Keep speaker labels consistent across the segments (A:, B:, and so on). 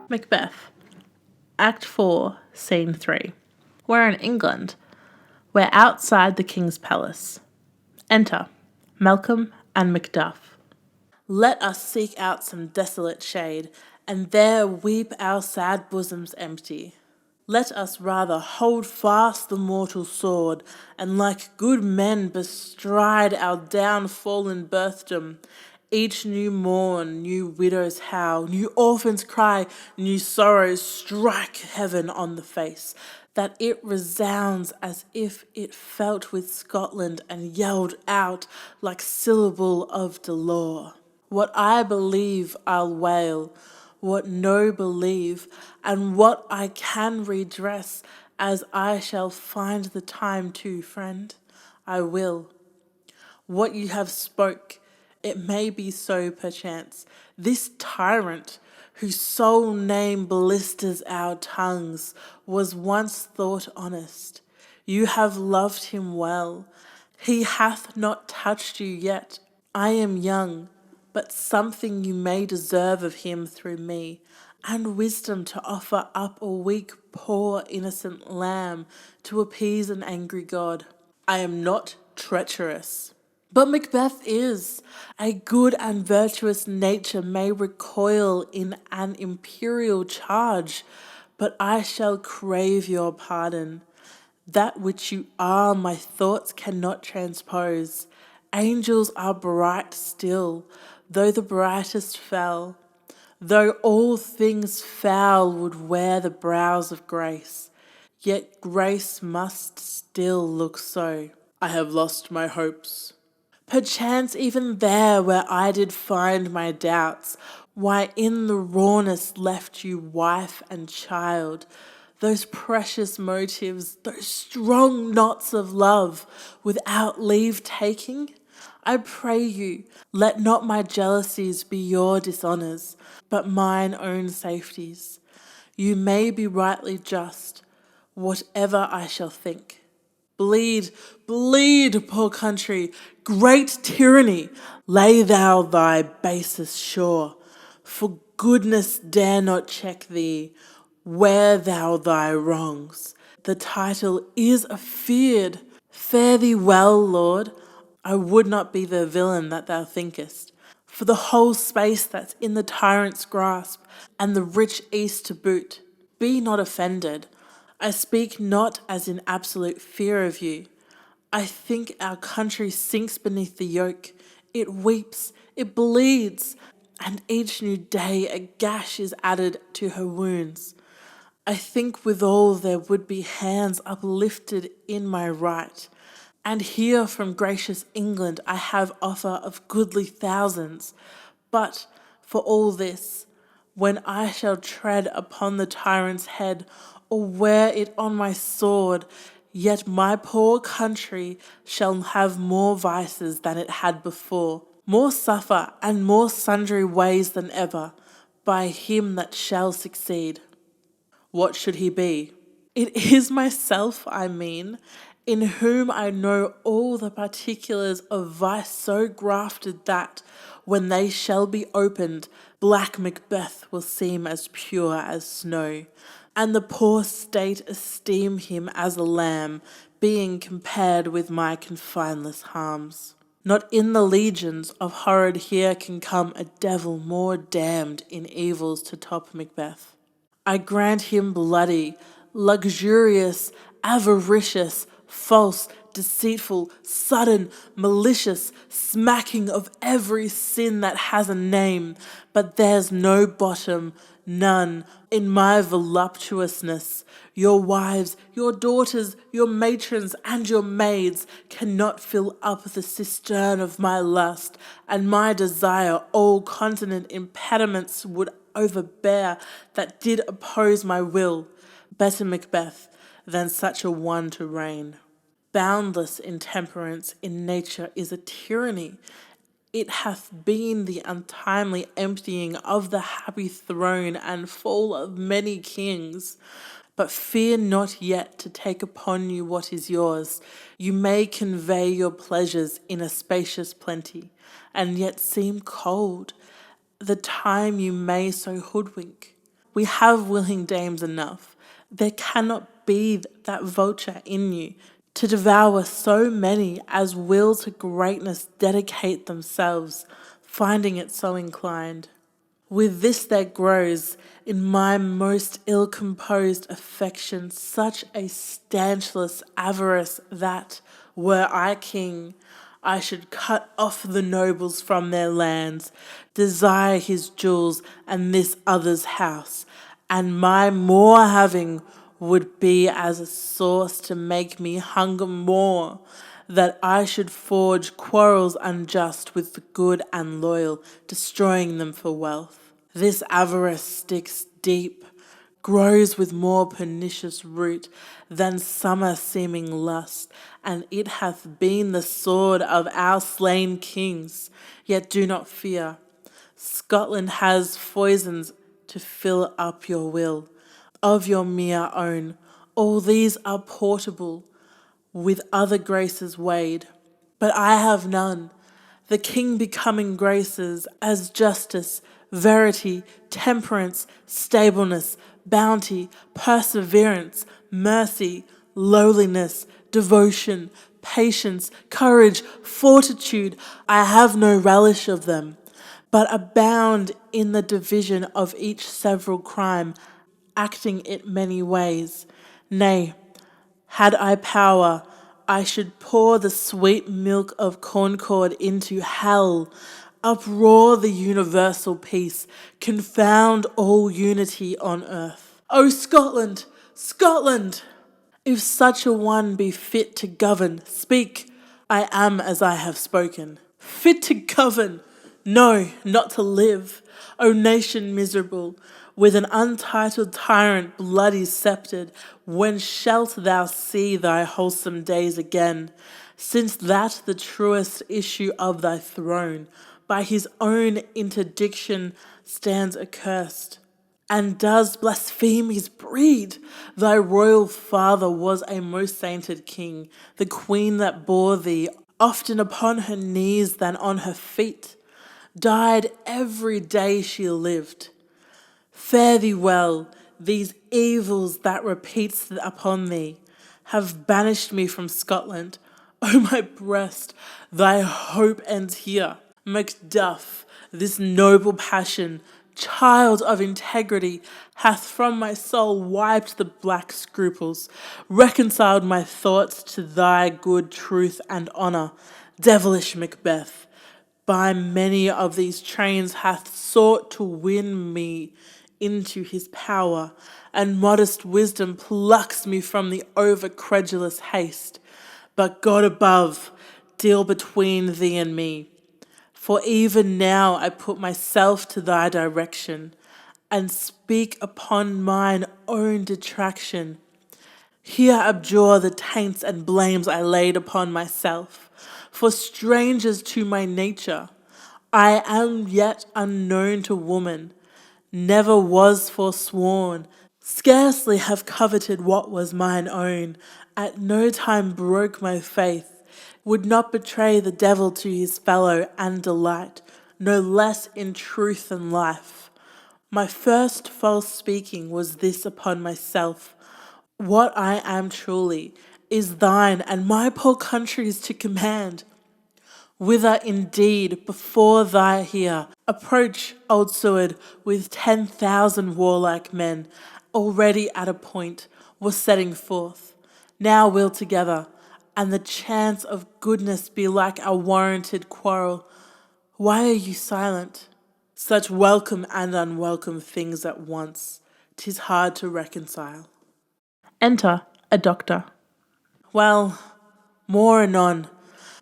A: Macbeth, Act 4, Scene 3. We're in England. We're outside the King's Palace. Enter Malcolm and Macduff. Let us seek out some desolate shade, and there weep our sad bosoms empty. Let us rather hold fast the mortal sword, and like good men bestride our downfallen birthdom. Each new morn, new widows howl, new orphans cry, new sorrows strike heaven on the face, that it resounds as if it felt with Scotland and yelled out like syllable of dolor. What I believe I'll wail, what no believe, and what I can redress, as I shall find the time to, friend, I will. What you have spoke, it may be so perchance. This tyrant, whose sole name blisters our tongues, was once thought honest. You have loved him well. He hath not touched you yet. I am young, but something you may deserve of him through me, and wisdom to offer up a weak, poor, innocent lamb to appease an angry God. I am not treacherous. But Macbeth is. A good and virtuous nature may recoil in an imperial charge, but I shall crave your pardon. That which you are, my thoughts cannot transpose. Angels are bright still, though the brightest fell. Though all things foul would wear the brows of grace, yet grace must still look so. I have lost my hopes. Perchance even there where I did find my doubts, why in the rawness left you wife and child, those precious motives, those strong knots of love, without leave taking? I pray you, let not my jealousies be your dishonours, but mine own safeties. You may be rightly just, whatever I shall think. Bleed, bleed, poor country, great tyranny, lay thou thy basis sure, for goodness dare not check thee, wear thou thy wrongs. The title is afeard. Fare thee well, Lord. I would not be the villain that thou thinkest, for the whole space that's in the tyrant's grasp, and the rich east to boot. Be not offended. I speak not as in absolute fear of you. I think our country sinks beneath the yoke. It weeps, it bleeds, and each new day a gash is added to her wounds. I think withal there would be hands uplifted in my right, and here from gracious England I have offer of goodly thousands. But for all this, when I shall tread upon the tyrant's head, or wear it on my sword, yet my poor country shall have more vices than it had before, more suffer and more sundry ways than ever, by him that shall succeed. What should he be? It is myself, I mean, in whom I know all the particulars of vice so grafted that, when they shall be opened, black Macbeth will seem as pure as snow, and the poor state esteem him as a lamb, being compared with my confineless harms. Not in the legions of horrid here can come a devil more damned in evils to top Macbeth. I grant him bloody, luxurious, avaricious, false, deceitful, sudden, malicious, smacking of every sin that has a name, but there's no bottom, none, in my voluptuousness. Your wives, your daughters, your matrons, and your maids cannot fill up the cistern of my lust, and my desire all continent impediments would overbear that did oppose my will. Better Macbeth than such a one to reign. Boundless intemperance in nature is a tyranny. It hath been the untimely emptying of the happy throne and fall of many kings. But fear not yet to take upon you what is yours. You may convey your pleasures in a spacious plenty, and yet seem cold. The time you may so hoodwink. We have willing dames enough. There cannot be that vulture in you to devour so many as will to greatness dedicate themselves, finding it so inclined. With this there grows in my most ill-composed affection such a stanchless avarice that, were I king, I should cut off the nobles from their lands, desire his jewels and this other's house, and my more having would be as a source to make me hunger more, that I should forge quarrels unjust with the good and loyal, destroying them for wealth. This avarice sticks deep, grows with more pernicious root than summer seeming lust, and it hath been the sword of our slain kings. Yet do not fear. Scotland has foisons to fill up your will, of your mere own. All these are portable, with other graces weighed. But I have none, the king becoming graces as justice, verity, temperance, stableness, bounty, perseverance, mercy, lowliness, devotion, patience, courage, fortitude. I have no relish of them, but abound in the division of each several crime, acting it many ways. Nay, had I power, I should pour the sweet milk of concord into hell, uproar the universal peace, confound all unity on earth. O Scotland, Scotland! If such a one be fit to govern, speak. I am as I have spoken. Fit to govern! No, not to live. O nation miserable, with an untitled tyrant bloody sceptred, when shalt thou see thy wholesome days again? Since that the truest issue of thy throne, by his own interdiction stands accursed. And does blasphemies breed? Thy royal father was a most sainted king, the queen that bore thee often upon her knees than on her feet, died every day she lived. Fare thee well, these evils that repeats upon thee have banished me from Scotland. O my breast, thy hope ends here. Macduff, this noble passion, child of integrity, hath from my soul wiped the black scruples, reconciled my thoughts to thy good truth and honour. Devilish Macbeth, by many of these trains hath sought to win me into his power, and modest wisdom plucks me from the over-credulous haste. But God above, deal between thee and me. For even now I put myself to thy direction, and speak upon mine own detraction. Here abjure the taints and blames I laid upon myself, for strangers to my nature. I am yet unknown to woman, never was forsworn, scarcely have coveted what was mine own, at no time broke my faith, would not betray the devil to his fellow and delight, no less in truth than life. My first false speaking was this upon myself. What I am truly is thine and my poor country's to command. Whither indeed before thy here approach, old Seward, with 10,000 warlike men, already at a point, was setting forth. Now we'll together, and the chance of goodness be like a warranted quarrel. Why are you silent? Such welcome and unwelcome things at once, 'tis hard to reconcile. Enter a doctor. Well, more anon.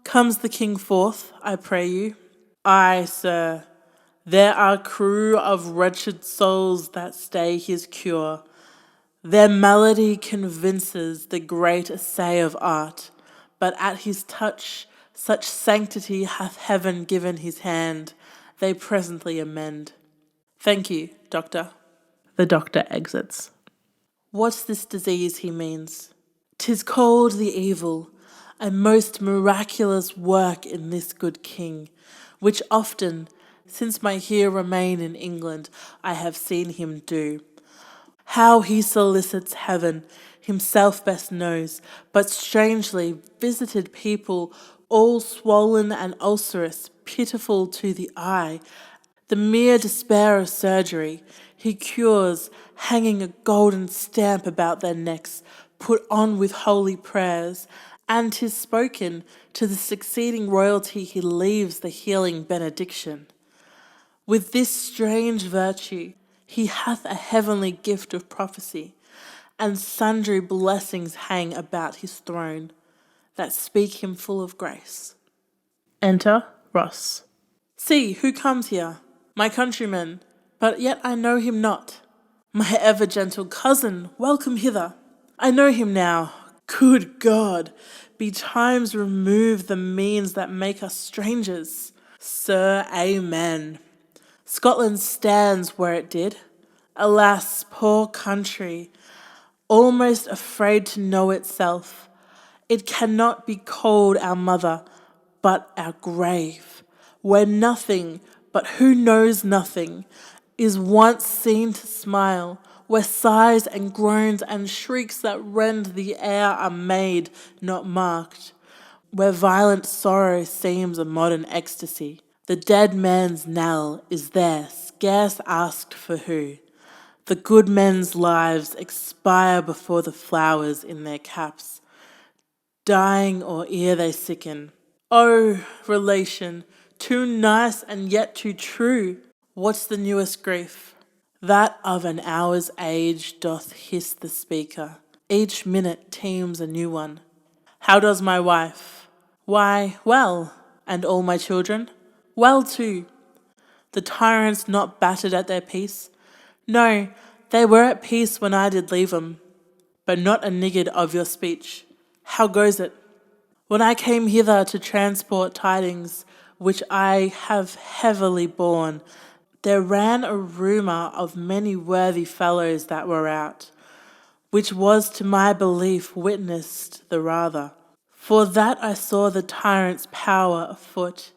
A: Comes the king forth, I pray you? Ay, sir, there are crew of wretched souls that stay his cure. Their malady convinces the great essay of art, but at his touch such sanctity hath heaven given his hand, they presently amend. Thank you, doctor. The doctor exits. What's this disease he means? 'Tis called the evil, a most miraculous work in this good king, which often, since my here remain in England, I have seen him do. How he solicits heaven, himself best knows, but strangely visited people, all swollen and ulcerous, pitiful to the eye. The mere despair of surgery, he cures, hanging a golden stamp about their necks, put on with holy prayers, and 'tis spoken, to the succeeding royalty he leaves the healing benediction. With this strange virtue, he hath a heavenly gift of prophecy, and sundry blessings hang about his throne, that speak him full of grace. Enter Ross. See, who comes here? My countryman, but yet I know him not. My ever gentle cousin, welcome hither. I know him now. Good God, be times removed the means that make us strangers. Sir, amen. Scotland stands where it did. Alas, poor country, almost afraid to know itself. It cannot be called our mother, but our grave, where nothing, but who knows nothing, is once seen to smile, where sighs and groans and shrieks that rend the air are made, not marked, where violent sorrow seems a modern ecstasy. The dead man's knell is there, scarce asked for who. The good men's lives expire before the flowers in their caps, dying or ere they sicken. Oh, relation, too nice and yet too true. What's the newest grief? That of an hour's age doth hiss the speaker. Each minute teems a new one. How does my wife? Why, well. And all my children? Well too. The tyrants not battered at their peace? No, they were at peace when I did leave 'em. But not a niggard of your speech. How goes it? When I came hither to transport tidings, which I have heavily borne, there ran a rumour of many worthy fellows that were out, which was to my belief witnessed the rather, for that I saw the tyrant's power afoot.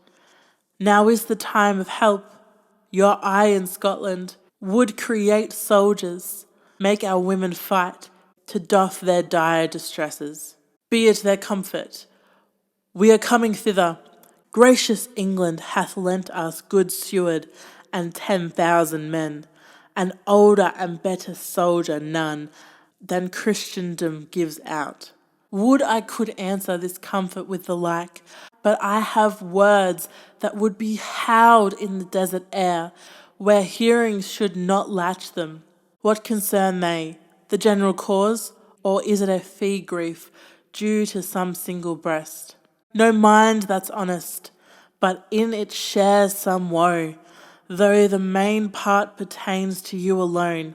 A: Now is the time of help. Your eye in Scotland would create soldiers, make our women fight, to doff their dire distresses. Be it their comfort. We are coming thither. Gracious England hath lent us good steward and 10,000 men, an older and better soldier none than Christendom gives out. Would I could answer this comfort with the like, but I have words that would be howled in the desert air, where hearing should not latch them. What concern they? The general cause, or is it a fee grief due to some single breast? No mind that's honest, but in it shares some woe, though the main part pertains to you alone.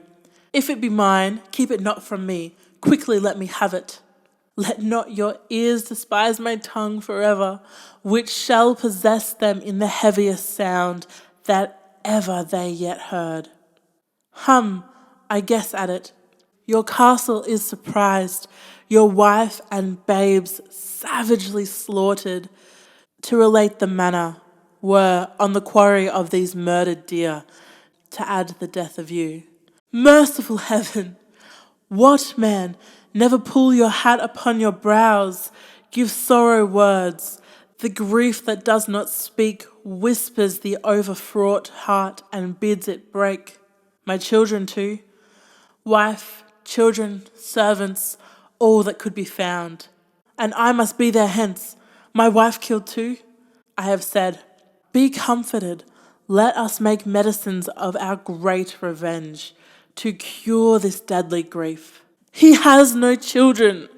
A: If it be mine, keep it not from me, quickly let me have it. Let not your ears despise my tongue forever, which shall possess them in the heaviest sound that ever they yet heard. Hum, I guess at it. Your castle is surprised, your wife and babes savagely slaughtered. To relate the manner were on the quarry of these murdered deer, to add the death of you. Merciful heaven! What, man, never pull your hat upon your brows, give sorrow words. The grief that does not speak whispers the overfraught heart and bids it break. My children too, wife, children, servants, all that could be found. And I must be there hence, my wife killed too? I have said, be comforted, let us make medicines of our great revenge, to cure this deadly grief. He has no children,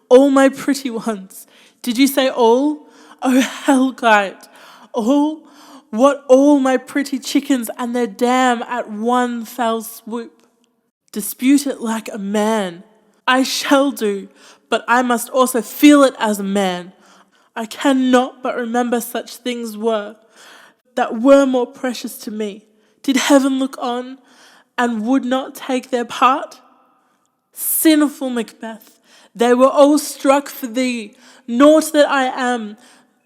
A: all my pretty ones. Did you say all? Oh, hellkite, all? What, all my pretty chickens and their dam at one fell swoop? Dispute it like a man. I shall do, but I must also feel it as a man. I cannot but remember such things that were more precious to me. Did heaven look on and would not take their part? Sinful Macbeth, they were all struck for thee, naught that I am,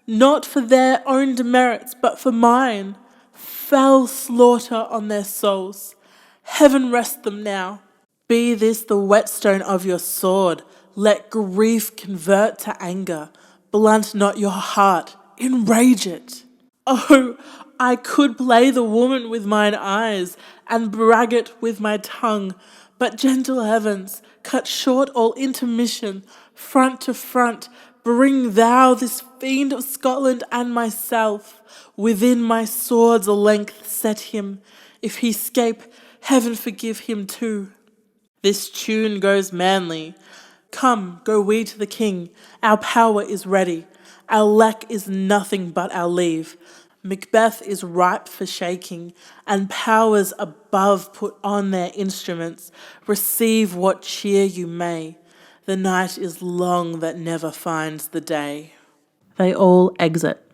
A: not for their own demerits, but for mine. Fell slaughter on their souls. Heaven rest them now. Be this the whetstone of your sword. Let grief convert to anger. Blunt not your heart, enrage it. Oh, I could play the woman with mine eyes, and braggart with my tongue, but gentle heavens, cut short all intermission, front to front, bring thou this fiend of Scotland and myself, within my sword's length set him, if he scape, heaven forgive him too. This tune goes manly. Come, go we to the king, our power is ready, our lack is nothing but our leave. Macbeth is ripe for shaking, and powers above put on their instruments. Receive what cheer you may. The night is long that never finds the day. They all exit.